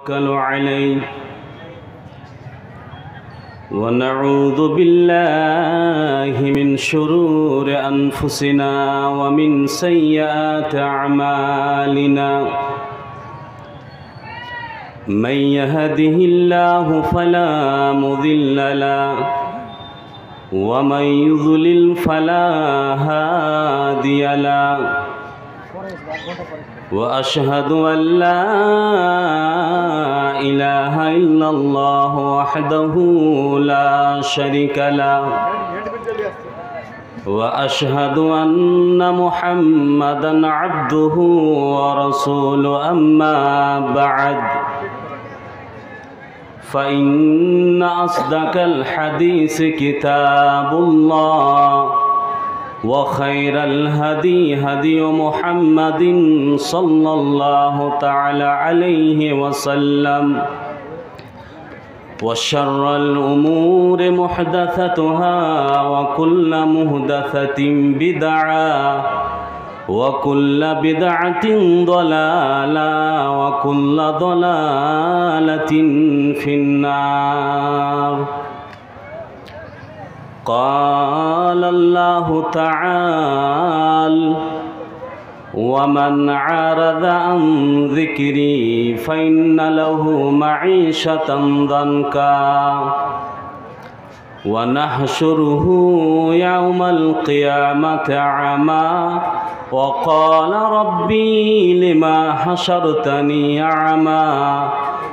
توكل عليه ونعوذ بالله من شرور أنفسنا ومن سيئات أعمالنا من يهده الله فلا مضل له ومن يضلل فلا هادي له وأشهد أن لا إله إلا الله وحده لا شريك له وأشهد أن محمدًا عبده ورسوله أما بعد فإن أصدق الحديث كتاب الله وخير الهدي هدي محمد صلى الله تعالى عليه وسلم وشر الأمور محدثتها وكل محدثة بدعة وكل بدعة ضلالة وكل ضلالة في النار. قال الله تعالى ومن عرض عن ذكري فإن له معيشة ضنكا ونحشره يوم القيامة أعمى وقال ربي لما حشرتني أعمى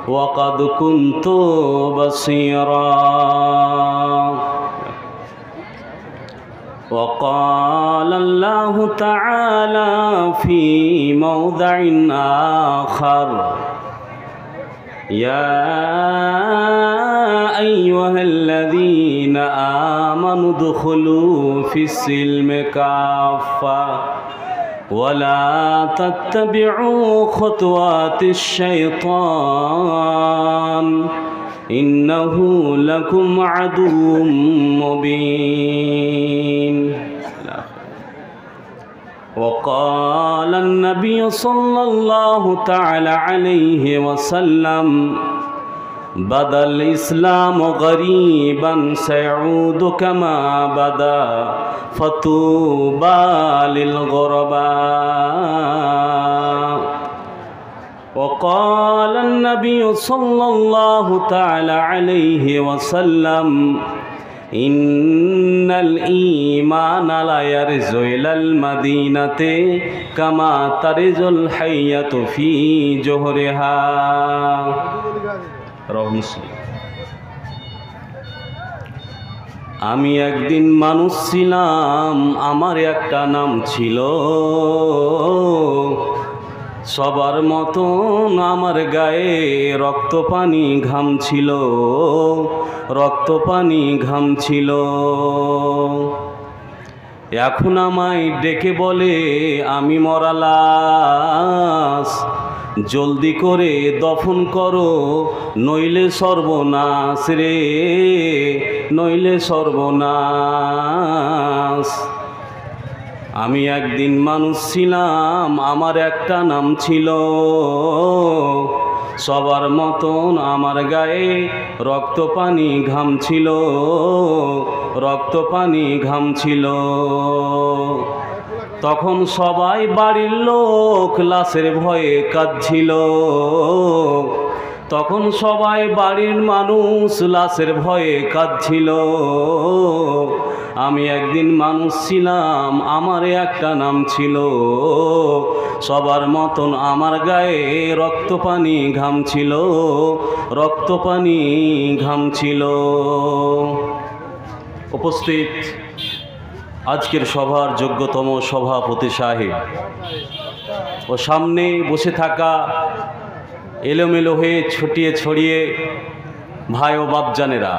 وقد كنت بصيرا. وقال الله تعالى في موضع آخر يا أيها الذين آمنوا ادخلوا في السلم كافة ولا تتبعوا خطوات الشيطان إنه لكم عدو مبين. وقال النبي صلى الله تعالى عليه وسلم بدا الإسلام غريبا سيعود كما بدا فطوبى للغرباء. وقال النبي صلى الله تعالى عليه وسلم إن الإيمان لا يرج إلى المدينة كما ترج الحية في جهرها. رواه مسلم. আমি একদিন মানুষ ছিলাম, আমার একটা নাম ছিল, সবার মতন আমার গায়ে রক্ত পানি ঘাম ছিল, রক্ত পানি ঘাম ছিল। এখন আমায় ডেকে বলে আমি মরা লাশ, জলদি করে দফন করো নইলে সর্বনাশ রে, নইলে সর্বনাশ। আমি একদিন মানুষ ছিলাম, আমার একটা নাম ছিল, সবার মতন আমার গায়ে রক্ত পানি ঘাম ছিল, রক্ত পানি ঘাম ছিল। তখন সবাই বাড়ির লোক লাশের ভয়ে কাঁদছিল, তখন সবাই বাড়ির মানুষ লাশের ভয়ে কাঁদছিল। আমি একদিন মানুষ ছিলাম, আমার একটা নাম ছিল, সবার মতন আমার গায়ে রক্ত পানি ঘাম ছিল, রক্ত পানি ঘাম ছিল। উপস্থিত আজকের সভার যোগ্যতম সভাপতি সাহেব ও সামনে বসে থাকা এলোমেলো হয়ে ছটিয়ে ছড়িয়ে ভাই ও বাপজানেরা,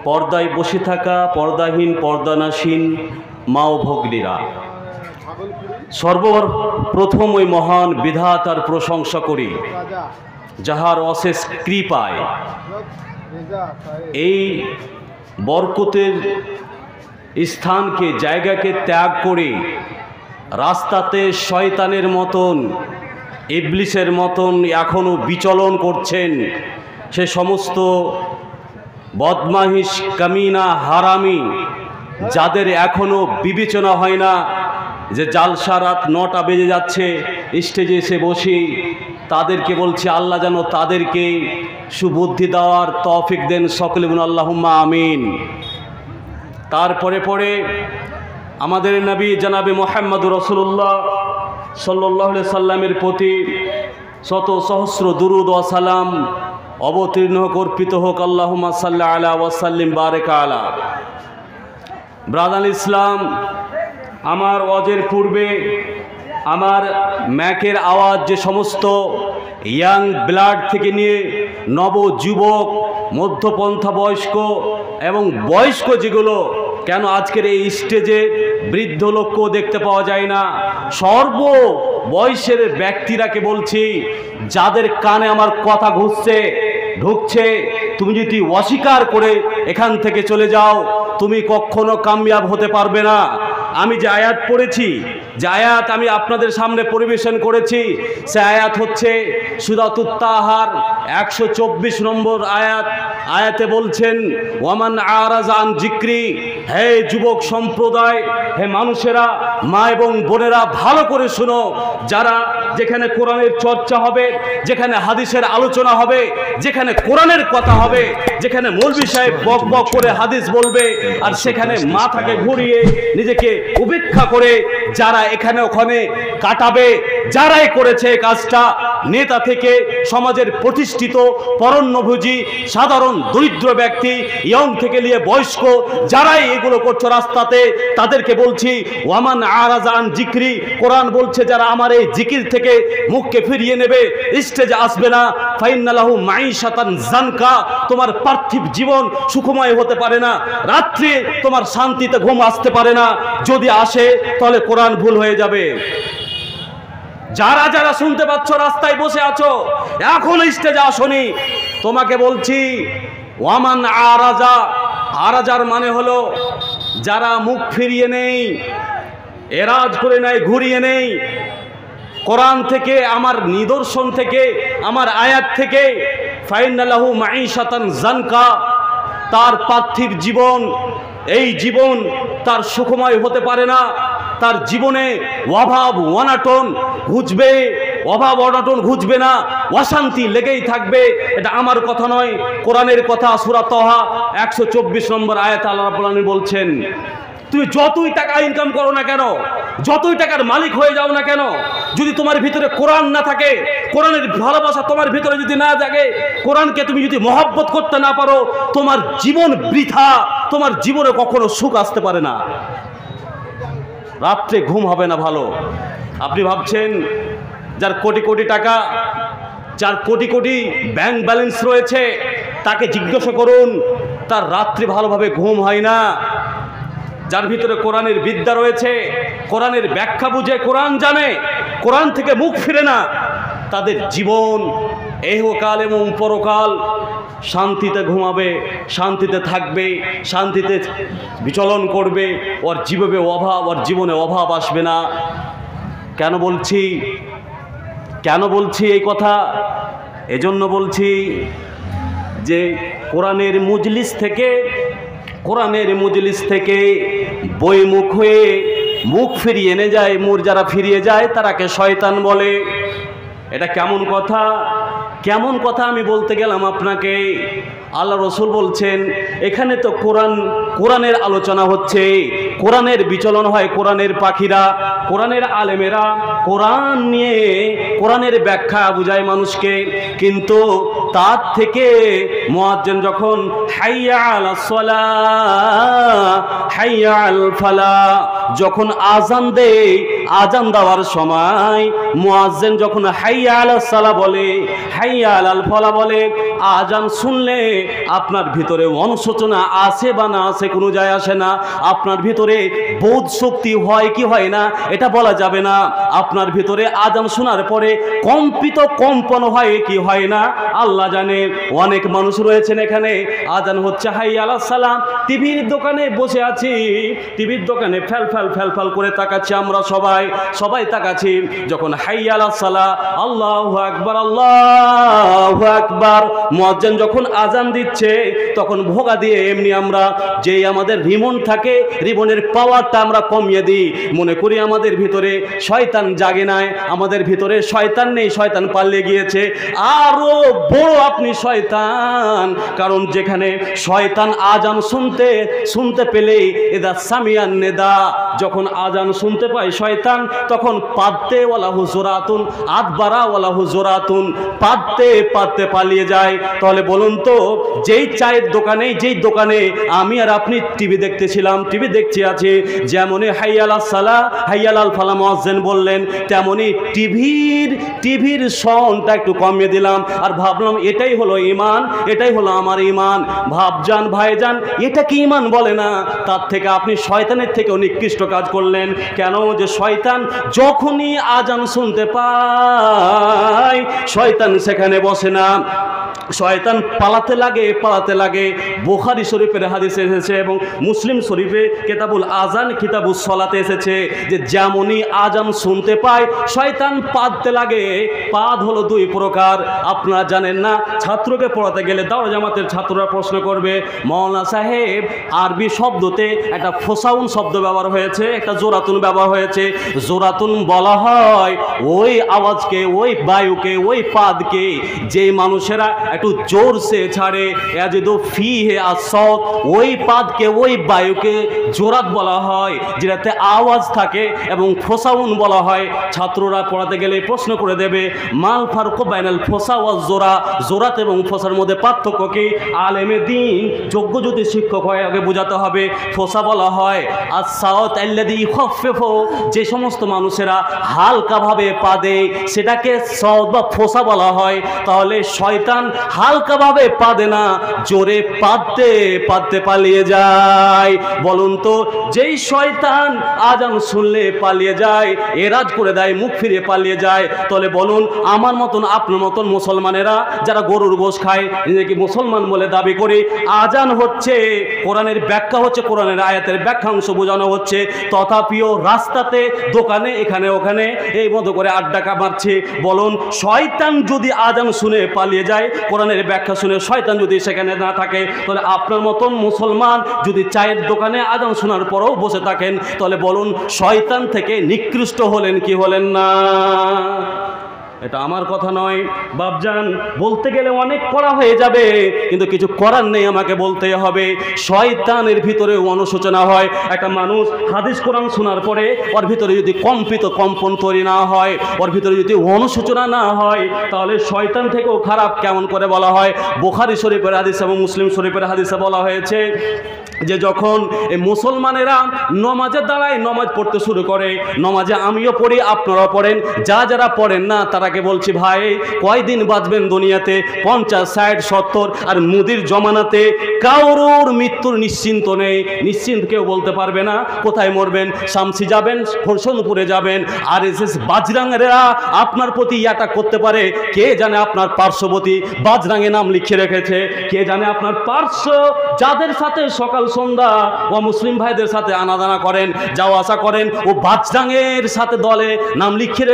পর্দায় বসে থাকা পর্দাহীন পর্দানাসীন মা ও ভগ্নীরা, সর্বপ্রথম ওই মহান বিধাতার প্রশংসা করি যাহার অশেষ কৃপায় এই বরকতের স্থানকে জায়গাকে ত্যাগ করে রাস্তাতে শয়তানের মতন ইবলিসের মতন এখনও বিচলন করছেন, সে সমস্ত বদমাহিস কামিনা হারামি যাদের এখনও বিবেচনা হয় না যে জালসা রাত 9টা বেজে যাচ্ছে, স্টেজে এসে বসি, তাদেরকে বলছি আল্লাহ যেন তাদেরকে সুবুদ্ধি দেওয়ার তৌফিক দেন, সকলে বলুন আল্লাহুম্মা আমিন। তারপরে পরে আমাদের নবী জনাবে মুহাম্মদুর রাসূলুল্লাহ সাল্লাল্লাহু আলাইহি সাল্লামের প্রতি শত সহস্র দুরূদ ও সালাম অবতীর্ণ হোক, অর্পিত হোক। আল্লাহুম্মা সাল্লি আলা ওয়া সাল্লিম বারিক আলা। ব্রাদার ইসলাম, আমার ওয়াজের পূর্বে আমার ম্যাকের আওয়াজ যে সমস্ত ইয়াং ব্লাড থেকে নিয়ে নবযুবক, মধ্যপন্থা বয়স্ক এবং বয়স্ক যেগুলো, কেন আজকের এই স্টেজে বৃদ্ধ লোককেও দেখতে পাওয়া যায় না, সর্ব বয়সের ব্যক্তিরাকে বলছি, যাদের কানে আমার কথা ঢুকছে, তুমি যদি অস্বীকার করে এখান থেকে চলে যাও, তুমি কখনো কামিয়াব হতে পারবে না। আমি যে আয়াত পড়েছি, যে আয়াত আমি আপনাদের সামনে পরিবেশন করেছি, সে আয়াত হচ্ছে সূরাতুত তাহার 124 নম্বর আয়াত। আয়াতে বলছেন ওয়ামান আরাযা আন যিকরি, হে যুবক সম্প্রদায়, হে মানুষেরা, মা এবং বোনেরা, ভালো করে শুনো, যারা যেখানে কোরআনের চর্চা হবে, যেখানে হাদিসের আলোচনা হবে, যেখানে কোরআনের কথা হবে, যেখানে মৌলভী সাহেব বক বক করে হাদিস বলবে আর সেখানে মাথাকে ঘুরিয়ে নিজেকে উপেক্ষা করে যারা এখানে ওখানে কাটাবে, যারাই করেছে কাজটা, নেতা থেকে সমাজের প্রতিষ্ঠিত পরোন্নভোজী সাধারণ দরিদ্র ব্যক্তি, ইয়ং থেকে নিয়ে বয়স্ক, যারাই এগুলো করছো রাস্তাতে, তাদেরকে বলছি ওয়ামান আরাযা আন যিকরি, কোরআন বলছে যারা আমার এই জিকির থেকে মুখকে ফিরিয়ে নেবে, স্টেজে আসবে না, ফাইন্না লাহু মাঈশাতান জানকা, তোমার পার্থিব জীবন সুখময় হতে পারে না, রাত্রে তোমার শান্তিতে ঘুম আসতে পারে না, যদি আসে তাহলে কোরআন ভুল হয়ে যাবে। যারা যারা শুনতে পাচ্ছ, রাস্তায় বসে আছো, এখন স্টেজে আসনি, তোমাকে বলছি ওয়ামান আরাজা, আরাজার মানে হলো যারা মুখ ফিরিয়ে নেই, এরাজ করে নেয়, ঘুরিয়ে নেই কোরআন থেকে, আমার নিদর্শন থেকে, আমার আয়াত থেকে, ফাইন্না লাহু মাঈশাতান জানকা, তার পার্থিব জীবন, এই জীবন তার সুখময় হতে পারে না, তার জীবনে অভাব অনাটন ঘুচবে, অভাব অনাটন ঘুচবে না, অশান্তি লেগেই থাকবে। এটা আমার কথা নয়, কোরআনের কথা। সূরা তাহা 124 নম্বর আয়াতে আল্লাহ রাব্বুল আলামিন বলছেন, তুমি যতই টাকা ইনকাম করো না কেন, যতই টাকার মালিক হয়ে যাও না কেন, যদি তোমার ভিতরে কোরআন না থাকে, কোরআনের ভালোবাসা তোমার ভিতরে যদি না জাগে, কোরআনকে তুমি যদি মহব্বত করতে না পারো, তোমার জীবন বৃথা, তোমার জীবনে কখনো সুখ আসতে পারে না, রাত্রে ঘুম হবে না ভালো। আপনি ভাবছেন যার কোটি কোটি টাকা, যার কোটি কোটি ব্যাংক ব্যালেন্স রয়েছে, তাকে জিজ্ঞাসা করুন, তার রাত্রি ভালোভাবে ঘুম হয় না। যার ভিতরে কোরআনের বিদ্যা রয়েছে, কোরআনের ব্যাখ্যা বুঝে, কোরআন জানে, কোরআন থেকে মুখ ফিরে না, তাদের জীবন এহকাল এবং পরকাল শান্তিতে ঘুমাবে, শান্তিতে থাকবে, শান্তিতে বিচলন করবে, ওর জীবনে অভাব আসবে না। কেন বলছি এই কথা? এজন্য বলছি যে কোরআনের মজলিস থেকে বইমুখ হয়ে মুখ ফিরিয়ে এনে যায়, যারা ফিরিয়ে যায় তারাকে শয়তান বলে। এটা কেমন কথা আমি বলতে গেলাম আপনাকে। আল্লাহ রসুল বলছেন, এখানে তো কোরআনের আলোচনা হচ্ছে, কোরআনের বিচলন হয়, কোরআনের পাখিরা, কোরআনের আলেমেরা কোরআন নিয়ে কোরআনের ব্যাখ্যা বুঝায় মানুষকে, কিন্তু তার থেকে মুয়াজ্জিন যখন হাইয়া আলাস সালাহ হাইয়া আল ফালাহ যখন আজান দেয়, আজান দেওয়ার সময় মুয়াজ্জিন যখন হাইয়া আলাস সালাহ বলে, হাইয়া আলাল ফালাহ বলে, আজান শুনলে আপনার ভিতরে অনুশোচনা আছে বা না আছে কোনো যায় আসে না, আপনার ভিতরে বোধ শক্তি হয় কি হয় না এটা বলা যাবে না, আপনার ভিতরে আজান শোনার পরে কম্পন হয় কি হয় না আল্লাহ জানে। অনেক মানুষ রয়েছেন এখানে, আজান হচ্ছে হাইয়া আলাস সালাহ, টিভির দোকানে বসে আছি, টিভির দোকানে ফ্যাল ফ্যাল করে তাকাচ্ছি, আমরা সবাই তাকাচ্ছি, যখন হাইয়া আলাস সালাহ, আল্লাহু আকবার, আল্লাহু আকবার। মুয়াজ্জিন যখন আজান দিচ্ছে তখন ভোগা দিয়ে এমনি আমরা যেই আমাদের রিমন থাকে, রিমনের পাওয়ারটা আমরা কমিয়ে দিই, মনে করি আমাদের ভিতরে শয়তান জাগে নাই, আমাদের ভিতরে শয়তান নেই, শয়তান পালিয়ে গিয়েছে। আরো বড় আপনি শয়তান, কারণ যেখানে শয়তান আজান শুনতে পেলেই এদা সামিয়ান নেদা, যখন আজান শুনতে পায় শয়তান তখন পাদতে ওয়ালা হুজুরাতুন আদবারা ওয়ালা হুজুরাতুন, পাদতে পালিয়ে যায়। তাহলে বলুন তো, যেই চায়ের দোকানে, যেই দোকানে আমি আর আপনি টিভি দেখতেছিলাম, টিভি দেখছি আছে, যেমনই হাইয়া আলাস সালাহ হাইয়া আলাল ফালাহ মুয়াজ্জিন বললেন, তেমনই টিভির সাউন্ডটা একটু কমিয়ে দিলাম আর ভাবলাম এটাই হলো ঈমান, এটাই হলো আমার ঈমান। ভাবজান ভাইজান, এটা কি ঈমান বলে না? তার থেকে আপনি শয়তানের থেকেও নিকৃষ্ট কাজ করলেন। কেন? যে শয়তান যখনই আজান শুনতে পায় শয়তান সেখানে বসে না, শয়তান পালাতে লাগে। বুখারী শরীফের হাদিসে এসেছে এবং মুসলিম শরীফে কিতাবুল আজান কিতাবুস সালাতে এসেছে যে যেমনই আজান শুনতে পায় শয়তান পাদতে লাগে। পাদ হলো দুই প্রকার, আপনারা জানেন না? ছাত্রকে পড়াতে গেলে দাওরা জামাতের ছাত্ররা প্রশ্ন করবে, মাওলানা সাহেব আরবি শব্দতে একটা ফোসাউন শব্দ ব্যবহার হয়েছে, একটা জোরাতুন ব্যবহার হয়েছে। জোরাতুন বলা হয় ওই আওয়াজকে, ওই বায়ুকে, ওই পাদকে যেই মানুষেরা একটু জোরসে ছাড়ে, ইয়াজিদু ফিহি আস-সাউত, ওই পাদকে, ওই বায়ুকে জোরাত বলা হয়, যেটাতে আওয়াজ থাকে, এবং ফোসাউন বলা হয়। ছাত্ররা পড়াতে গেলে প্রশ্ন করে দেবে, মাল ফারকু বাইনাল ফোসা ওয়াজ জোরা, জোরাত এবং ফোসার মধ্যে পার্থক্য কি? আলেমে দ্বীন, যোগ্য যদি শিক্ষক হয় আগে বোঝাতে হবে। ফোসা বলা হয় আস-সাউত আল্লাযী ইখাফফিফু, যে সমস্ত মানুষেরা হালকাভাবে পাদে সেটাকে সাউত বা ফোসা বলা হয়। তাহলে শয়তান হালকাভাবে পাদে না, জোরে পাদতে পালিয়ে যায়। বলুন তো, যেই শয়তান আজান শুনলে পালিয়ে যায়, এরাজ করে দেয়, মুখ ফিরে পালিয়ে যায়, তাহলে বলুন আমার মতন আপনার মতন মুসলমানেরা যারা গরুর গোশ খায়, নিজেকে মুসলমান বলে দাবি করে, আজান হচ্ছে, কোরআনের ব্যাখ্যা হচ্ছে, কোরআনের আয়াতের ব্যাখ্যাংশ বোঝানো হচ্ছে, তথাপিও রাস্তাতে, দোকানে, এখানে ওখানে এই মতো করে আড্ডা মারছে। বলুন, শয়তান যদি আজান শুনে পালিয়ে যায়, কোরআনের ব্যাখ্যা শুনে শয়তান যদি সেখানে না থাকে, তাহলে আপনার মতন মুসলমান যদি চায়ের দোকানে আজান শোনার পরেও বসে থাকেন, তাহলে বলুন শয়তান থেকে নিকৃষ্ট হলেন কি হলেন না? এটা আমার কথা নয় বাপজান, বলতে গেলে অনেক করা হয়ে যাবে, কিন্তু কিছু করার নেই, আমাকে বলতেই হবে। শয়তানের ভিতরে অনুশোচনা হয়। একটা মানুষ হাদিস কোরআন শোনার পরে ওর ভিতরে যদি কম্পন তৈরি না হয়, ওর ভিতরে যদি অনুশোচনা না হয়, তাহলে শয়তান থেকেও খারাপ কেমন করে বলা হয়? বুখারী শরীফের হাদিস এবং মুসলিম শরীফের হাদিসে বলা হয়েছে যে যখন এই মুসলমানেরা নমাজে দাঁড়ায়, নমাজ পড়তে শুরু করে, নমাজে আমিও পড়ি, আপনারাও পড়েন, যারা পড়েন না তারাকে বলছি, ভাই কয়দিন বাঁচবেন দুনিয়াতে? 50, 60, 70। আর মুদির জমানাতে কারোর মৃত্যুর নিশ্চিন্ত নেই, নিশ্চিন্ত কেউ বলতে পারবে না কোথায় মরবেন। শামসি যাবেন, হোসেনপুরে যাবেন, RSS বাজরাঙ্গেরা আপনার প্রতি অ্যাটাক করতে পারে। কে জানে আপনার পার্শ্ববর্তী বাজরাঙ্গে নাম লিখে রেখেছে, কে জানে আপনার পার্শ্ব যাদের সাথে সকাল সন্ধ্যা ও মুসলিম ভাইদের সাথে আনাদানা করেন, যাওয়া আসা করেন, ও বাজরাঙ্গের সাথে দলে নাম লিখে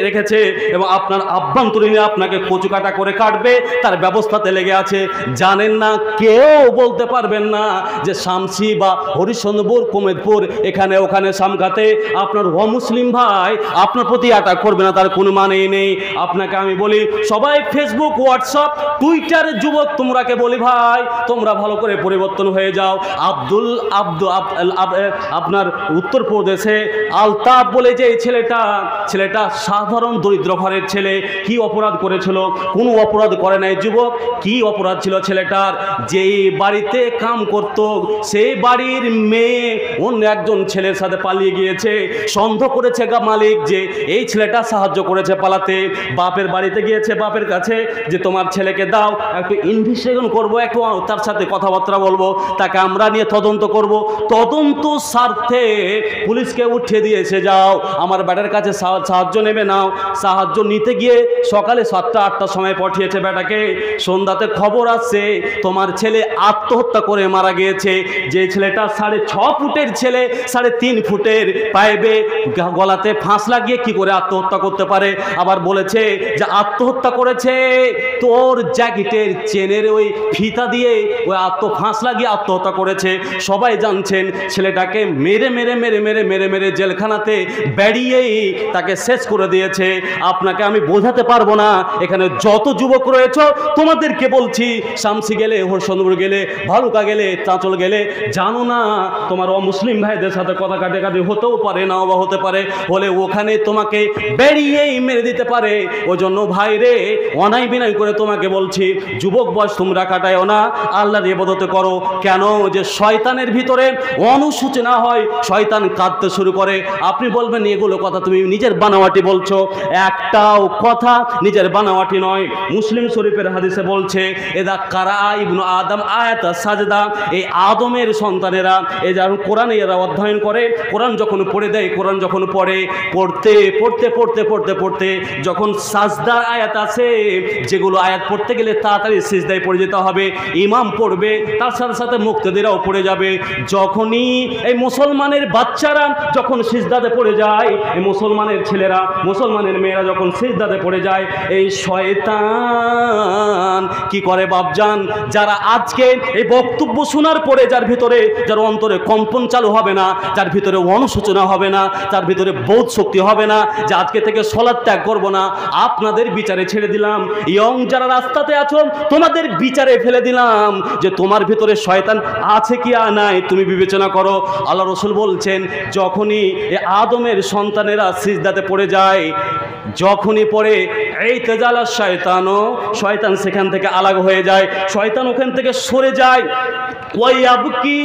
রেখেছে, এবং আপনার আভ্যন্তরীণে আপনাকে কচুকাটা করে কাটবে, তার ব্যবস্থাতে লেগে আছে। জানেন না, কেউ বলতে পারবেন না যে শামসি বা হরিশ্চন্দ্রপুর, কুমেদপুর, এখানে ওখানে সামঘাতে আপনার অমুসলিম ভাই আপনার প্রতি অ্যাটাক করবে না, তার কোনো মানেই নেই। আপনাকে আমি বলি, সবাই ফেসবুক, হোয়াটসঅ্যাপ, টুইটারের যুবক, তোমরাকে বলি ভাই, তোমরা ভালো করে পরিবর্তন হয়ে যাও। আপনার উত্তরপ্রদেশে আলতাফ বলে যে ছেলেটা সাধারণ দরিদ্র ঘরের ছেলে, কি অপরাধ করেছিল? কোনো অপরাধ করে নাই যুবক। কি অপরাধ ছিল ছেলেটার? যেই বাড়িতে কাম করত সেই বাড়ির মেয়ে অন্য একজন ছেলের সাথে পালিয়ে গিয়েছে। সন্দেহ করেছে মালিক যে এই ছেলেটা সাহায্য করেছে পালাতে। বাপের বাড়িতে গিয়েছে, বাপের কাছে যে তোমার ছেলেকে দাও, একটু ইনভেস্টিগেশন করবো, একটু তার সাথে কথাবার্তা বলবো, তাকে আমরা নিয়ে তদন্ত করব। তদন্ত স্বার্থে পুলিশকে উঠিয়ে দিয়েছে, যাও আমার ব্যাটার কাছে সাহায্য নেবে। নাও, সাহায্য নিতে বলতে গিয়ে সকালে 7টা 8টার সময় পাঠিয়েছে বেটাকে, সন্ধ্যাতে খবর আসছে তোমার ছেলে আত্মহত্যা করে মারা গিয়েছে। যে ছেলেটা 6.5 ফুটের ছেলে 3.5 ফুটের পাইবে গলাতে ফাঁস লাগিয়ে কি করে আত্মহত্যা করতে পারে? আবার বলেছে যে আত্মহত্যা করেছে তোর জ্যাকেটের চেনের ওই ফিতা দিয়ে ওই ফাঁস লাগিয়ে আত্মহত্যা করেছে। সবাই জানছেন ছেলেটাকে মেরে মেরে মেরে মেরে মেরে মেরে জেলখানাতে বেরিয়েই তাকে শেষ করে দিয়েছে। আপনাকে আমি বোঝাতে পারবো না, এখানে যত যুবক রয়েছে তোমাদেরকে বলছি, শামসি গেলে, হরসন্দপুর গেলে, ভালুকা গেলে, চাঁচল গেলে, জানো না তোমার অমুসলিম ভাইদের সাথে কথা কাটাকাটি হতেও পারে, নাও বা হতে পারে, হলে ওখানে তোমাকে বেরিয়েই মেরে দিতে পারে। ওই জন্য ভাই রে, অনাই বিনাই করে তোমাকে বলছি, যুবক বয়স তোমরা কাটায়ও না, আল্লাহর ইবাদত করো। কেন? যে শয়তানের ভিতরে অনুসূচনা হয়, শয়তান কাঁদতে শুরু করে। আপনি বলবেন এগুলো কথা তুমি নিজের বানাওয়াটি বলছো। একটাও কথা নিজের বানাওয়াটি নয়। মুসলিম শরীফের হাদিসে বলছে, এদা কারা ইবনু আদম আয়াত সাজদা, এই আদমের সন্তানেরা এই যেমন কোরআনে এরা অধ্যয়ন করে, কোরআন যখন পড়ে দেয়, কোরআন যখন পড়তে পড়তে পড়তে পড়তে পড়তে যখন সাজদার আয়াত আছে, যেগুলো আয়াত পড়তে গেলে তাড়াতাড়ি সিজদায় পড়ে যেতে হবে, ইমাম পড়বে, তার সাথে সাথে মুক্তাদিরাও পড়ে যাবে। যখনই এই মুসলমানের বাচ্চারা যখন সিজদাতে পড়ে যায়, এই মুসলমানের ছেলেরা, মুসলমানের মেয়েরা যখন সিজদাতে পড়ে যায়, এই শয়তান কি করে বাপজান, যারা আজকে এই বক্তব্য শোনার পরে যার ভিতরে, যার অন্তরে কম্পন চালু হবে না, যার ভিতরে অনুশোচনা হবে না, যার ভিতরে বোধ শক্তি হবে না যে আজকে থেকে সলাৎ ত্যাগ করবো না, আপনাদের বিচারে ছেড়ে দিলাম। ইয়ং যারা রাস্তাতে আছো তোমাদের বিচারে ফেলে দিলাম যে তোমার ভিতরে শয়তান আছে কি আর নাই, তুমি বিবেচনা করো। আল্লাহ রসুল বলছেন, যখনই এ আদমের সন্তানেরা সিজদাতে পড়ে যায়, যখনই পড়ে এই তেজালা শয়তানও, শয়তান সেখান থেকে আলাগ হয়ে যায়, শয়তান ওখান থেকে সরে যায়। ওই আবকি,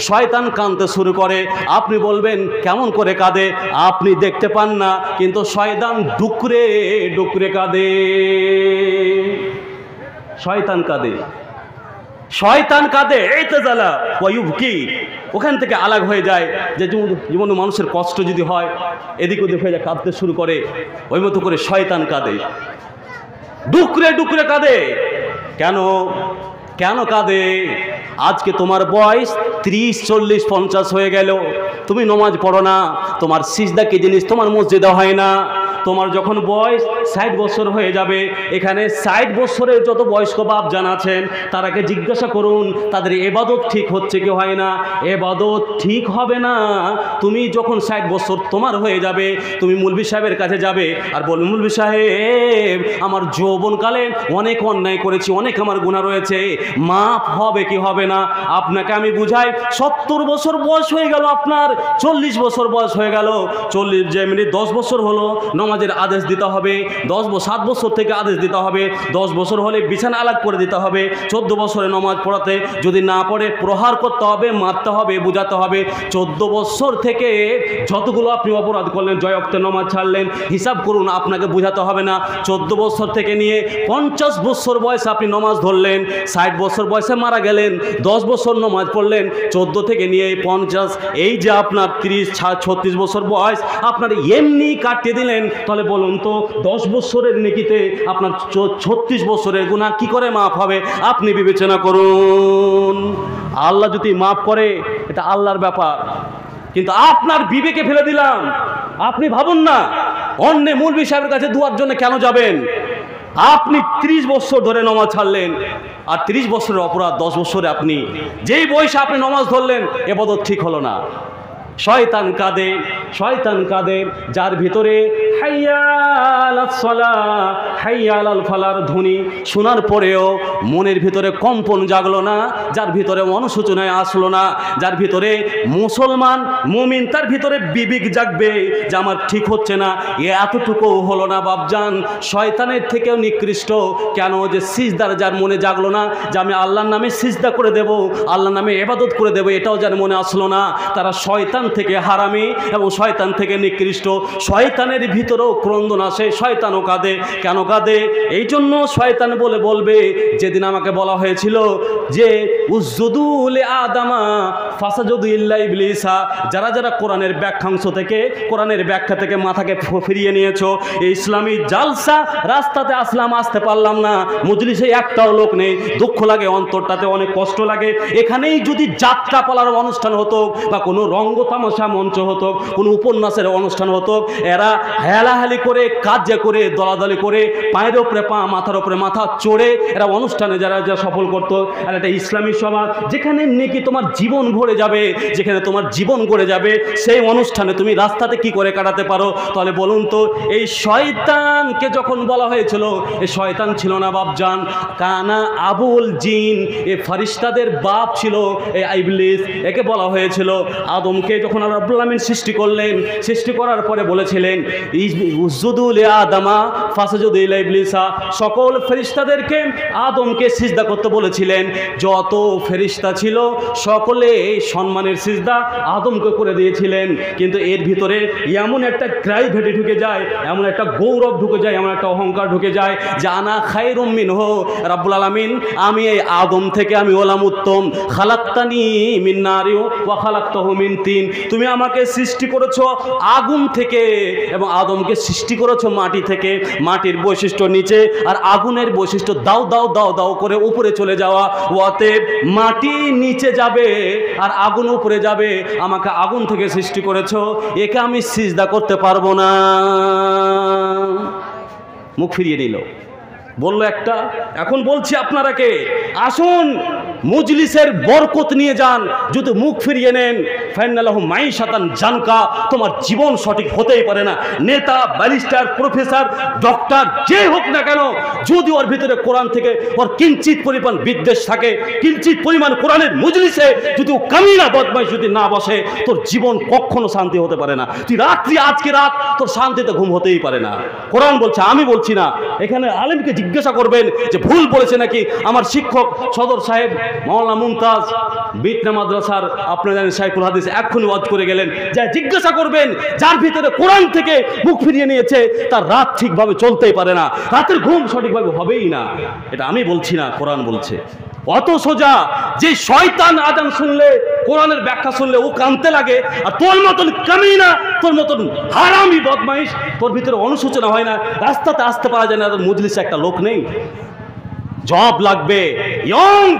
শয়তান কাঁদতে শুরু করে। আপনি বলবেন কেমন করে কাঁদে? আপনি দেখতে পান না, কিন্তু শয়তান ডুকরে ডুকরে কাঁদে। শয়তান কাঁদে, শয়তান কাঁদে, এই তেজালা ওয়ায়ুবকি, ওখান থেকে আলাগ হয়ে যায়। যে যেমন মানুষের কষ্ট যদি হয়, এদিক ওদিক হয়ে যায়, কাঁদতে শুরু করে, ওই মতো করে শয়তান কাঁদে, ডুকরে ডুকরে কাঁদে। কেন কেন কাঁদে? আজকে তোমার বয়স 30, 40, 50 হয়ে গেল, তুমি নমাজ পড়ো না, তোমার সিজদা কি জিনিস তোমার মসজিদে হয় না। তোমার যখন বয়স 60 বছর হয়ে যাবে, এখানে 60 বছরের যত বয়স্ক বাপ জান আছেন, তারাকে জিজ্ঞাসা করুন তাদের এবাদত ঠিক হচ্ছে কি হয় না। এবাদত ঠিক হবে না। তুমি যখন 60 বছর তোমার হয়ে যাবে, তুমি মুলবি সাহেবের কাছে যাবে আর বলবে, মুলবি সাহেব আমার যৌবনকালে অনেক অন্যায় করেছি, অনেক আমার গুনাহ রয়েছে, মাফ হবে কি হবে না? আপনাকে আমি বুঝাই, 70 বছর বয়স হয়ে গেল আপনার, 40 বছর বয়স হয়ে গেল, 40 যেমনি 10 বছর হলো নামাজের আদেশ দিতে হবে, 7 বছর থেকে আদেশ দিতে হবে, 10 বছর হলে বিছানা আলাগ করে দিতে হবে, 14 বছরে নামাজ পড়াতে যদি না পড়ে প্রহার করতে হবে, মারতে হবে, বুঝাতে হবে। 14 বছর থেকে যতগুলো আপনি অপরাধ করলেন, জয় অক্তে নামাজ ছাড়লেন, হিসাব করুন, আপনাকে বুঝাতে হবে না। 14 বছর থেকে নিয়ে 50 বছর বয়সে আপনি নামাজ ধরলেন, 60 বছর বয়সে মারা গেলেন, 10 বছর নামাজ পড়লেন, 14 থেকে নিয়ে 50, এই যে আপনার 30, 36 বছর বয়স আপনার এমনি কাটিয়ে দিলেন, তাহলে বলুন তো 10 বছরের নেকিতে আপনার 36 বছরের গুনাহ কি করে মাফ হবে? আপনি বিবেচনা করুন। আল্লাহ যদি মাফ করে এটা আল্লাহর ব্যাপার, কিন্তু আপনার বিবেকে ফেলে দিলাম। আপনি ভাবুন না, অন্য মৌলভী সাহেবের কাছে দুয়ার জন্য কেন যাবেন? আপনি 30 বছর ধরে নামাজ ছাড়লেন, আর 30 বছরের অপরাধ 10 বছরে আপনি যেই বয়সে আপনি নামাজ ধরলেন, এবাদত ঠিক হলো না। শয়তান কাঁদে, শয়তান কাঁদে যার ভিতরে হাইয়া আলাস সালাহ, হাইয়া আলাল ফালার ধ্বনি শোনার পরেও মনের ভিতরে কম্পন জাগলো না, যার ভিতরে অনুশোচনায় আসলো না, যার ভিতরে মুসলমান মুমিন তার ভিতরে বিবেক জাগবে যে আমার ঠিক হচ্ছে না, এতটুকু হলো না বাপজান। শয়তানের থেকেও নিকৃষ্ট। কেন? যে সিজদার যার মনে জাগলো না যে আমি আল্লাহর নামে সিজদা করে দেব, আল্লাহর নামে ইবাদত করে দেব, এটাও যার মনে আসলো না, তারা শয়তান থেকে হারামি এবং শয়তান থেকে নিকৃষ্ট। শয়তানের ভিতরেও ক্রন্দন আসে, শয়তানও কাঁদে। কেন কাঁদে? এই জন্য শয়তান বলবে যেদিন আমাকে বলা হয়েছিল যে উসজুদু লি আদামা ফাসাজুদু ইল্লা ইবলিসা, যারা যারা কোরআনের ব্যাখ্যাংশ থেকে, কোরআনের ব্যাখ্যা থেকে মাথাকে ফিরিয়ে নিয়েছো, এই ইসলামী জালসা রাস্তাতে আসলাম, আসতে পারলাম না, মজলিসে একটাও লোক নেই, দুঃখ লাগে, অন্তরটাতে অনেক কষ্ট লাগে। এখানেই যদি যাত্রা পালার অনুষ্ঠান হতো বা কোনো রঙ্গ তামাশা মঞ্চ হতো, কোনো উপন্যাসের অনুষ্ঠান হতো, এরা হেলাহালি করে, কাজে করে, দলাদলি করে, পায়ের ওপরে পা, মাথার ওপরে মাথা চড়ে এরা অনুষ্ঠানে যারা যা সফল করতো। আর একটা ইসলামী সভা যেখানে নাকি তোমার জীবন ভরে যাবে, যেখানে তোমার জীবন গড়ে যাবে, সেই অনুষ্ঠানে তুমি রাস্তাতে কি করে কাটাতে পারো? তাহলে বলুন তো, এই শয়তানকে যখন বলা হয়েছিল, এই শয়তান ছিল না বাপজান, কানা আবুল জিন, এ ফেরেশতাদের বাপ ছিল এই ইবলিস। একে বলা হয়েছিল আদমকে যখন আল্লাহ রাব্বুল আলামিন সৃষ্টি করলেন, সৃষ্টি করার পরে বলেছিলেন উসজুদু লি আদামা ফাসাজুদু ইল্লা ইবলিসা, সকল ফেরেশতাদেরকে আদমকে সিজদা করতে বলেছিলেন। যত ফেরেশতা ছিল সকলে সম্মানের সিজদা আদমকে করে দিয়েছিলেন। কিন্তু এর ভিতরে এমন একটা গ্রাইভেটি ঢুকে যায়, এমন একটা গৌরব ঢুকে যায়, এমন একটা অহংকার ঢুকে যায় যে আনা খায়রুম মিনহু, রাব্বুল আলামিন আমি এই আদম থেকে আমি হলাম উত্তম। খালাক্তানি মিন নারি ওয়া খালাক্তাহু মিন তিন, তুমি আমাকে সৃষ্টি করেছো আগুন থেকে এবং আদমকে সৃষ্টি করেছো মাটি থেকে। মাটির বৈশিষ্ট্য নিচে আর আগুনের বৈশিষ্ট্য দাও দাও দাও দাও করে উপরে চলে যাওয়া। অতএব মাটি নিচে যাবে আর আগুন উপরে যাবে, আমাকে আগুন থেকে সৃষ্টি করেছো, একে আমি সিজদা করতে পারবো না। মুখ ফিরিয়ে নিল, বললো একটা। এখন বলছি আপনারাকে, আসুন মজলিসের বরকত নিয়ে যান, যদি মুখ ফিরিয়ে নেন ফাইনালাহু মাইশাতান জানকা, তোমার জীবন সঠিক হতেই পারে না। নেতা, ব্যারিস্টার, প্রফেসর, ডক্টর যে হোক না কেন, যদি ওর ভিতরে কোরআন থেকে ওর কিঞ্চিত পরিমাণ বিদ্বেষ থাকে, কিঞ্চিত পরিমাণ কোরআনের মজলিসে যদি ও কামিনা বদমাইশ যদি না বসে, তোর জীবন কখনো শান্তি হতে পারে না। তুই রাত্রি, আজকে রাত তোর শান্তিতে ঘুম হতেই পারে না। কোরআন বলছে, আমি বলছি না। এখানে আলেমকে জিজ্ঞাসা করবেন যে ভুল বলেছে নাকি। আমার শিক্ষক সদর সাহেব মাওলানা মুমতাজ বিটনা মাদ্রাসার, আপনারা জানেন শাইখুল হাদিস, এক্ষুনি ওয়াজ করে গেলেন, যা জিজ্ঞাসা করবেন যার ভিতরে কোরআন থেকে মুখ ফিরিয়ে নিয়েছে, তার রাত ঠিকভাবে চলতেই পারে না, রাতের ঘুম সঠিকভাবে হবেই না। এটা আমি বলছি না, কোরআন বলছে। অত সোজা যে শয়তান আজান শুনলে, কোরআনের ব্যাখ্যা শুনলে ও কানতে লাগে, আর তোর মতন কামিনা, তোর মতন হারামি বদমাইশ, তোর ভিতরে অনুশোচনা হয় না, রাস্তাতে আসতে পারা যায় না, মজলিসে একটা লোক নেই। জবাব লাগবে।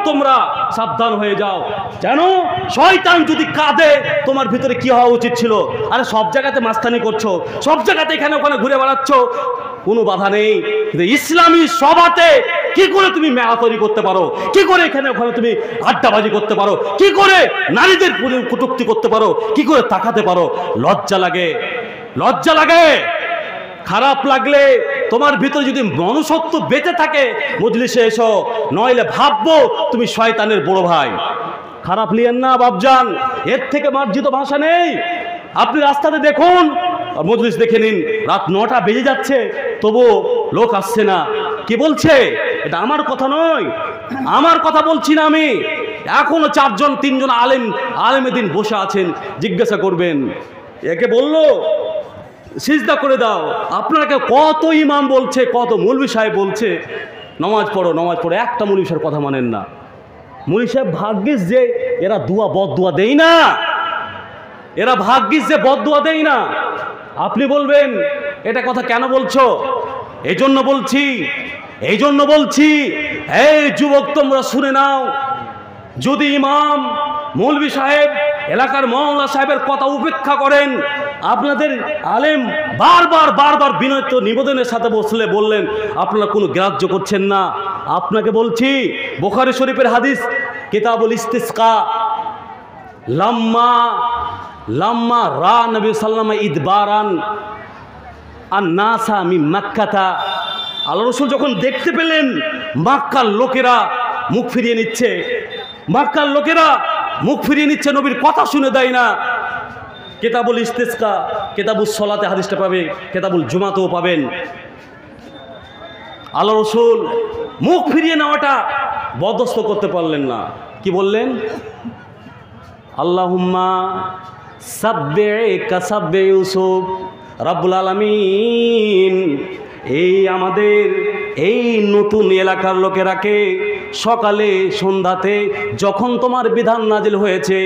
তোমরা সাবধান হয়ে যাও, যেন শয়তান যদি কাঁদে, তোমার ভিতরে কি হওয়া উচিত ছিল? আরে সব জায়গাতে মাস্তানি করছো, সব জায়গাতে এখানে ওখানে ঘুরে বেড়াচ্ছ, কোনো বাধা নেই। কিন্তু ইসলামী সভাতে কি করে তুমি মেলা তৈরি করতে পারো? কি করে এখানে ওখানে তুমি আড্ডাবাজি করতে পারো? কি করে নারীদের কটূক্তি করতে পারো? কি করে তাকাতে পারো? লজ্জা লাগে, লজ্জা লাগে। খারাপ লাগলে, তোমার ভিতরে যদি মনুষ্যত্ব বেঁচে থাকে, মজলিসে এসো, নইলে ভাববো তুমি শয়তানের বড় ভাই। খারাপ লিয়েন না বাপজান, এর থেকে মার্জিত ভাষা নেই। আপনি রাস্তাতে দেখুন, মজলিস দেখে নিন, রাত 9টা বেজে যাচ্ছে, তবুও লোক আসছে না। কি বলছে? এটা আমার কথা নয়, আমার কথা বলছি না আমি। এখনো 4জন 3জন আলেমে দিন বসে আছেন, জিজ্ঞাসা করবেন, একে বললো সিজদা করে দাও। আপনাকে কত ইমাম বলছে, কত মৌলভী সাহেব বলছে নামাজ পড়ো, নামাজ পড়ো, একটা মৌলভী সাহেবের কথা মানেন না। মৌলভী সাহেব ভাগ্যিস যে এরা বদদুয়া দেই না, এরা ভাগ্যিস যে বদদুয়া দেই না। আপনি বলবেন এটা কথা কেন বলছো? এই জন্য বলছি, এই জন্য বলছি, এই যুবক তোমরা শুনে নাও, যদি ইমাম, মৌলভী সাহেব, এলাকার মাওলানা সাহেবের কথা উপেক্ষা করেন, আপনাদের আলেম বারবার বিনয় নিবেদনের সাথে বললেন আপনারা কোনো গ্রাহ্য করছেন না। আপনাকে বলছি, বুখারী শরীফের হাদিস, কিতাবুল ইস্তিসকা, লাম্মা রা নবী সাল্লাল্লাহু আলাইহি ইদবারান আন-নাসা মিন মাক্কাতা, আল্লাহ রাসূল যখন দেখতে পেলেন মক্কার লোকেরা মুখ ফিরিয়ে নিচ্ছে, মক্কার লোকেরা মুখ ফিরিয়ে নিচ্ছে, নবীর কথা শুনে দেয় না। কিতাবুল ইস্তিসকা, কিতাবুল সলাতে হাদিসটা পাবে, কিতাবুল জুমাতেও পাবেন। আল্লাহ রাসূল মুখ ফিরিয়ে নেওয়াটা বরদাস্ত করতে পারলেন না। কি বললেন? আল্লাহুম্মা সাব্বে কাসাব্বে ইউসুফ। রব্বুল আলামিন এই আমাদের এই নতুন এলাকার লোকেরাকে সকালে সন্ধ্যাতে যখন তোমার বিধান নাজিল হয়েছে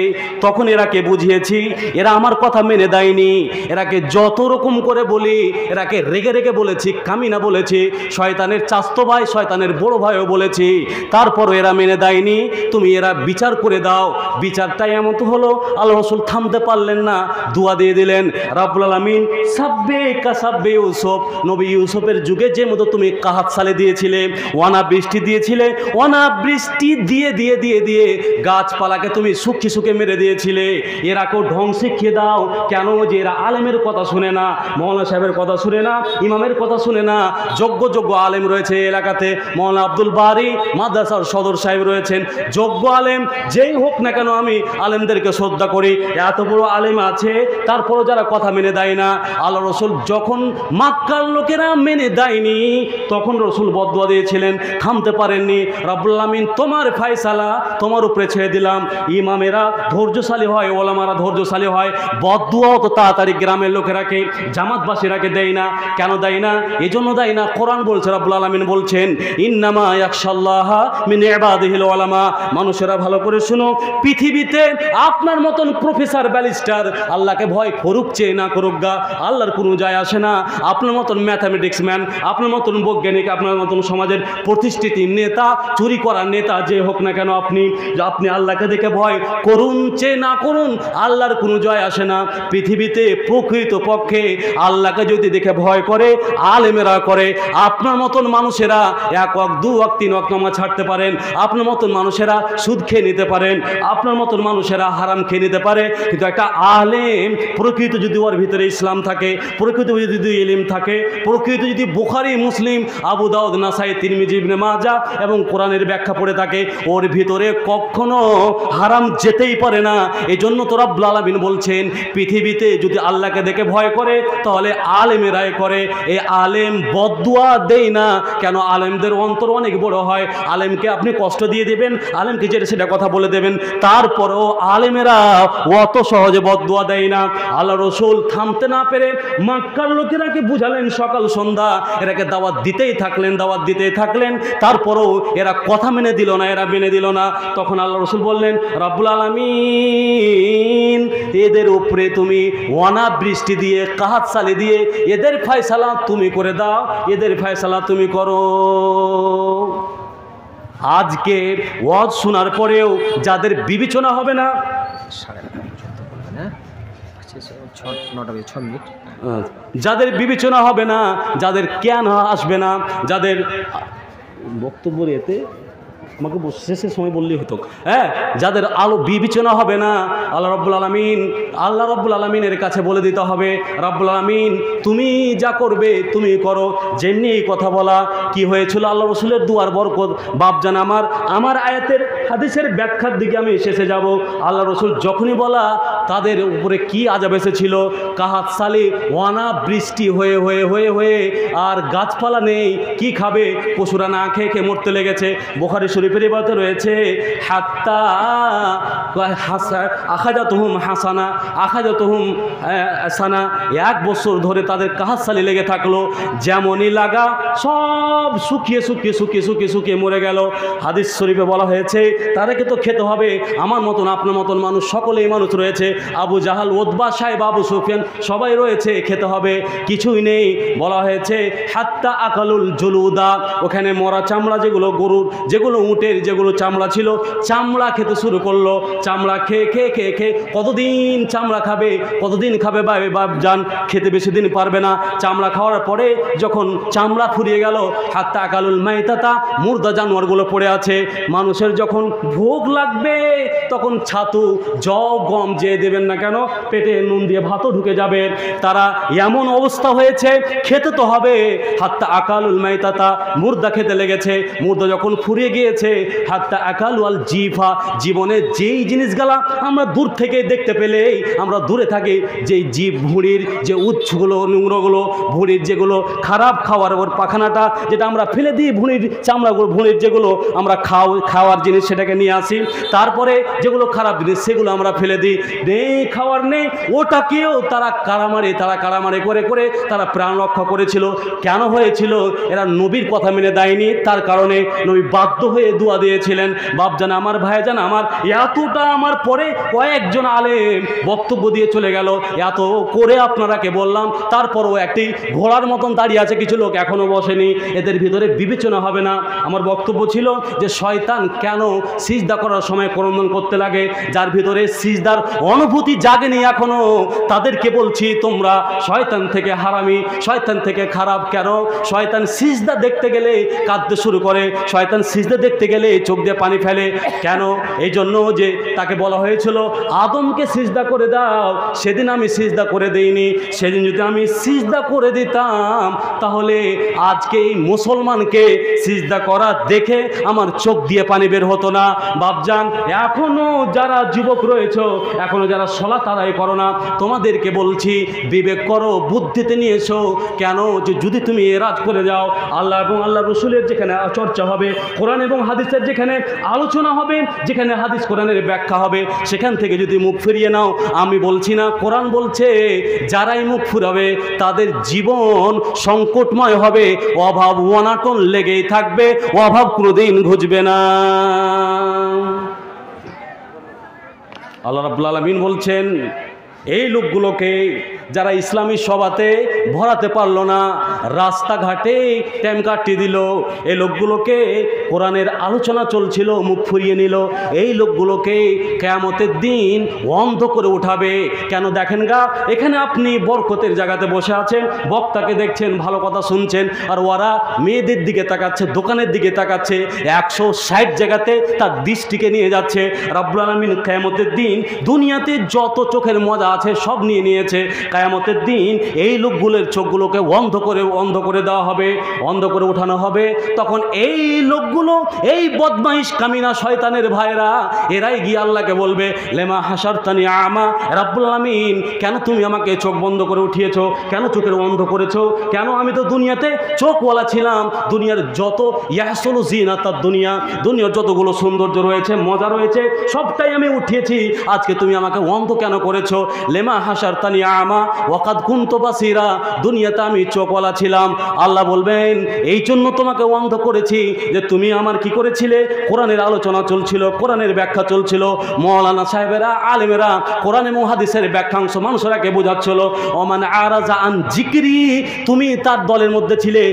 তখন এরাকে বুঝিয়েছি, এরা আমার কথা মেনে দেয়নি। এরাকে যত রকম করে বলি, এরাকে রেগে রেগে বলেছি, কামিনা বলেছি, শয়তানের চাস্তো ভাই শয়তানের বড় ভাইও বলেছি, তারপরও এরা মেনে দেয়নি। তুমি এরা বিচার করে দাও। বিচারটাই এমন তো হলো, আল্লাহ রাসূল থামতে পারলেন না, দোয়া দিয়ে দিলেন রব্বুল আলামিন সাব্বে কাসাব্বে ইউসুফ। নবী ইউসুফের যুগে যে মতো তুমি কাহাত সালে দিয়েছিলে, ওয়ানা বৃষ্টি দিয়েছিলে, ওয়ানা বৃষ্টি দিয়ে দিয়ে দিয়ে দিয়ে গাছপালাকে তুমি শুকিয়ে শুকিয়ে মেরে দিয়েছিলে, এরাকেও ঢং শিখিয়ে দাও। কেন? যে এরা আলেমের কথা শুনে না, মৌলানা সাহেবের কথা শুনে না, ইমামের কথা শুনে না। যোগ্য যোগ্য আলেম রয়েছে এলাকাতে, মৌলানা আব্দুল বারি মাদ্রাসার সদর সাহেব রয়েছেন, যোগ্য আলেম যেই হোক না কেন আমি আলেমদেরকে শ্রদ্ধা করি। এত বড় আলেম আছে, তারপরও যারা কথা মেনে দেয় না। আল্লাহ রসুল যখন মক্কার লোকেরা মেনে দেয়নি তখন রসুল বদদুয়া দিয়েছিলেন, থামতে পারেননি। রব্বুল আলামিন তোমার ফায়সালা তোমার উপরে ছেড়ে দিলাম। ইমামেরা ধৈর্যশালী হয়, ওলামারা ধৈর্যশালী হয়, বদদুয়াও তো তাড়াতাড়ি গ্রামের লোকেরাকে জামাতবাসীরাকে দেয় না। কেন দেয় না? এই জন্য দেয় না, কোরআন বলছে, রব্বুল আলামিন বলছেন ইন্নামা ইয়াখশাল্লাহা মিন ইবাদিহিল উলামা। মানুষেরা ভালো করে শুনো, পৃথিবীতে আপনার মতন প্রফেসর ব্যারিস্টার আল্লাহকে ভয় করুক চেয়ে না করুক গা, আল্লাহর কোনো যায় আসে না। আপনার মতন ম্যাথামেটিক্স ম্যান, আপনার মতন বৈজ্ঞানিক, আপনার মতন সমাজের প্রতিষ্ঠিত নেতা, চুরি করার নেতা যে হোক না কেন, আপনি আল্লাহকে দেখে ভয় করুন চেয়ে না করুন, আল্লাহর কোনো জয় আসে না। পৃথিবীতে প্রকৃত পক্ষে আল্লাহকে যদি দেখে ভয় করে আলেমেরা করে। আপনার মতন মানুষেরা এক ওয়াক্ত, দু ওয়াক্ত, তিন ওয়াক্ত নামাজ ছাড়তে পারেন, আপনার মতন মানুষেরা সুদ খেয়ে নিতে পারেন, আপনার মতন মানুষেরা হারাম খেয়ে নিতে পারে, কিন্তু একটা আলেম প্রকৃত যদি ওর ভিতরে ইসলাম থাকে, প্রকৃত যদি ইলম থাকে, প্রকৃত যদি বুখারী, মুসলিম, আবু দাউদ, নাসাই, তিরমিজি, ইবনে মাজাহ এবং কোরআনের ব্যাখ্যা পড়ে থাকে, ওর ভিতরে কখনো হারাম যেতেই পারে না। এই জন্য তো রব্বুল আলামিন বলছেন পৃথিবীতে যদি আল্লাহকে দেখে ভয় করে তাহলে আলেমেরাই করে। এই আলেম বদদুয়া দেয় না। কেন? আলেমদের অন্তর অনেক বড় হয়। আলেমকে আপনি কষ্ট দিয়ে দেবেন, আলেমকে যেটা সেটা কথা বলে দেবেন, তারপরেও আলেমেরা অত সহজে বদদুয়া দেয় না। আল্লাহ রসুল থামতে না পেরে মক্কার লোকেরাকে বুঝালেন সকাল সন্ধ্যা, এরাকে দাওয়াত দিতেই থাকলেন, দাওয়াত দিতেই থাকলেন, তারপরেও এরা কথা মেনে দিল না, এরা মেনে দিল না। তখন আল্লাহ রসুল বললেন রব্বুল আলামিন এদের উপরে তুমি ওয়ানা বৃষ্টি দিয়ে, কাহাত সালি দিয়ে এদের ফয়সালা তুমি করে দাও, এদের ফয়সালা তুমি করো। আজকে ওয়াজ শোনার পরেও যাদের বিবেচনা হবে না, 9:06 মিনিট, যাদের বিবেচনা হবে না, যাদের জ্ঞান আসবে না, যাদের বক্তব্য এতে আমাকে শেষের সময় বললেই হতো, হ্যাঁ, যাদের আলো বিবেচনা হবে না, আল্লাহ রব্বুল আলামিনের কাছে বলে দিতে হবে রব্বুল আলামিন তুমি যা করবে তুমি করো। যেমনি এই কথা বলা কি হয়েছিল আল্লাহ রসুলের দুয়ার বরকত বাপজান আমার আয়াতের হাদিসের ব্যাখ্যার দিকে আমি শেষে যাব। আল্লাহ রসুল যখনই বলা তাদের উপরে কি আযাব এসেছিল, কাহাত সালি, ওয়ানা বৃষ্টি হয়ে হয়ে হয়ে হয়ে আর গাছপালা নেই, কি খাবে? পশুরা না খেয়ে খেয়ে মরতে লেগেছে। বুখারী শরীফের ইবাদতে রয়েছে হাত্তা আখাজাতুহুম হাসানা, আখাজাতুহুম হাসানা, 1 বছর ধরে তাদের কাহাত সালি লেগে থাকলো। যেমনই লাগা সব শুকিয়ে শুকিয়ে শুকিয়ে শুকিয়ে শুকিয়ে মরে গেল। হাদিস শরীফে বলা হয়েছে তাদেরকে তো খেতে হবে। আমার মতন আপনার মতন মানুষ, সকলেই মানুষ রয়েছে, আবু জাহাল, উতবা সাহেব, আবু সুফিয়ান সবাই রয়েছে, খেতে হবে, কিছুই নেই। বলা হয়েছে হাত্তা আকালুল জুলুদা, ওখানে মরা চামড়া, যেগুলো গরুর, যেগুলো উটের, যেগুলো চামড়া ছিল, চামড়া খেতে শুরু করলো। চামড়া খেয়ে খেয়ে খেয়ে খেয়ে কতদিন চামড়া খাবে, কতদিন খাবে বাপজান, খেতে বেশি দিন পারবে না। চামড়া খাওয়ার পরে যখন চামড়া ফুরিয়ে গেল, হাত্তা আকালুল মাইতাতা, মুর্দা জানোয়ারগুলো পড়ে আছে। মানুষের যখন ভোগ লাগবে তখন ছাতু, জব, গম যে দেবেন না কেন, পেটে নুন দিয়ে ভাতও ঢুকে যাবে। তারা এমন অবস্থা হয়েছে, খেতে তো হবে। হাত্তা আকালুল মাইতাতা, মুর্দা খেতে লেগেছে। মুর্দা যখন ফুরিয়ে গিয়েছে গিয়েছে হাত্তা আকালু আল জিফা, জীবনে যেই জিনিসগুলা আমরা দূর থেকে দেখতে পেলেই আমরা দূরে থাকি, যেই জীব ভুঁড়ির যে উৎসগুলো নোংরাগুলো, ভুঁড়ির যেগুলো খারাপ খাওয়ার ওর পাখানাটা যেটা আমরা ফেলে দিই, ভুঁড়ির চামড়াগুলো, ভুঁড়ির যেগুলো আমরা খাওয়ার জিনিস সেটাকে নিয়ে আসি, তারপরে যেগুলো খারাপ জিনিস সেগুলো আমরা ফেলে দিই, নেই খাওয়ার নেই, ওটাকেও তারা কাড়ামারি করে করে তারা প্রাণ রক্ষা করেছিল। কেন হয়েছিল? এরা নবীর কথা মেনে দেয়নি, তার কারণে নবী বাধ্য হয়ে দোয়া দিয়েছিলেন। বাপজান আমার, ভাইজান আমার, এতটা আমার পরে কয়েকজন আলেম বক্তব্য দিয়ে চলে গেল, এত করে আপনারাকে বললাম, তারপরও একটি ঘোড়ার মতন দাঁড়িয়ে আছে, কিছু লোক এখনও বসেনি, এদের ভিতরে বিবেচনা হবে না। আমার বক্তব্য ছিল যে শয়তান কেন সিজদা করার সময় ক্রন্দন করতে লাগে? যার ভিতরে সিজদার অনুভূতি জাগেনি এখনো, তাদেরকে বলছি তোমরা শয়তান থেকে হারামি, শয়তান থেকে খারাপ। কেন? শয়তান সিজদা দেখতে গেলে কাঁদতে শুরু করে, শয়তান সিজদা দেখতে গেলে চোখ দিয়ে পানি ফেলে। কেন? এই জন্য যে তাকে বলা হয়েছিল আদমকে সিজদা করে দাও, সেদিন আমি সিজদা করে দেইনি, সেদিন যদি আমি সিজদা করে দিতাম তাহলে আজকে এই মুসলমানকে সিজদা করা দেখে আমার চোখ দিয়ে পানি বের হতো না। বাপজান এখনো যারা যুবক রয়েছে, এখনো যারা সালাত আদায় করো না, তোমাদেরকে বলছি বিবেক করো, বুদ্ধিতে নিয়ে এসো। কেন? যে যদি তুমি এরাজ করে যাও, আল্লাহ এবং আল্লাহ রসুলের যেখানে চর্চা হবে, কোরআন এবং হাদিসের যেখানে আলোচনা হবে, যেখানে হাদিস কোরআনের ব্যাখ্যা হবে, সেখান থেকে যদি মুখ ফিরিয়ে নাও, আমি বলছি না, কোরআন বলছে যারাই মুখ ফুরাবে তাদের জীবন সংকটময় হবে, অভাব অনাটন লেগেই থাকবে, অভাব কোনোদিন ঘুচবে না। আল্লাহ রাব্বুল আলামিন বলছেন এই লোকগুলোকে যারা ইসলামী সভাতে ভরাতে পারলো না, রাস্তাঘাটে টাইম কাটিয়ে দিল, এই লোকগুলোকে কোরআনের আলোচনা চলছিল মুখ ফুরিয়ে নিল, এই লোকগুলোকে কিয়ামতের দিন অন্ধ করে উঠাবে। কেন? দেখেন গা, এখানে আপনি বরকতের জায়গাতে বসে আছেন, বক্তাকে দেখছেন, ভালো কথা শুনছেন, আর ওরা মেয়েদের দিকে তাকাচ্ছে, দোকানের দিকে তাকাচ্ছে, 160 জায়গাতে তার দৃষ্টিকে নিয়ে যাচ্ছে। রাব্বুল আলামিন কিয়ামতের দিন দুনিয়াতে যত চোখের মজা আছে সব নিয়ে নিয়েছে। কিয়ামতের দিন এই লোকগুলোর চোখগুলোকে অন্ধ করে দেওয়া হবে, অন্ধ করে উঠানো হবে। তখন এই লোকগুলো, এই বদমাইশ কামিনা শয়তানের ভাইরা, এরাই গিয়ে আল্লাহকে বলবে লেমা হাসারতানি আমা, রাব্বুল আলামিন কেন তুমি আমাকে চোখ বন্ধ করে উঠিয়েছো? কেন চোখের অন্ধ করেছো? কেন? আমি তো দুনিয়াতে চোখওয়ালা ছিলাম, দুনিয়ার যত ইয়াহসুলু জিনাতাদ দুনিয়া, দুনিয়ার যতগুলো সৌন্দর্য রয়েছে, মজা রয়েছে, সবটাই আমি উঠিয়েছি, আজকে তুমি আমাকে অন্ধ কেন করেছো? লেমা হাসারতানি আমা ওয়াকাদ কুনতু বাসীরা, দুনিয়াতে আমি চোখওয়ালা ছিলাম। আল্লাহ বলবেন এই জন্য তোমাকে অন্ধ করেছি যে তুমি আমার কি করেছিলে? কোরআনের আলোচনা চলছিল, কোরআনের ব্যাখ্যা চলছিল, মাওলানা সাহেবেরা, আলেমেরা কোরআন এবং হাদিসের ব্যাখ্যাংশ মানুষেরাকে বোঝাচ্ছিল। ওমান আরাজা আন জিকরি, তুমি তার দলের মধ্যে ছিলে।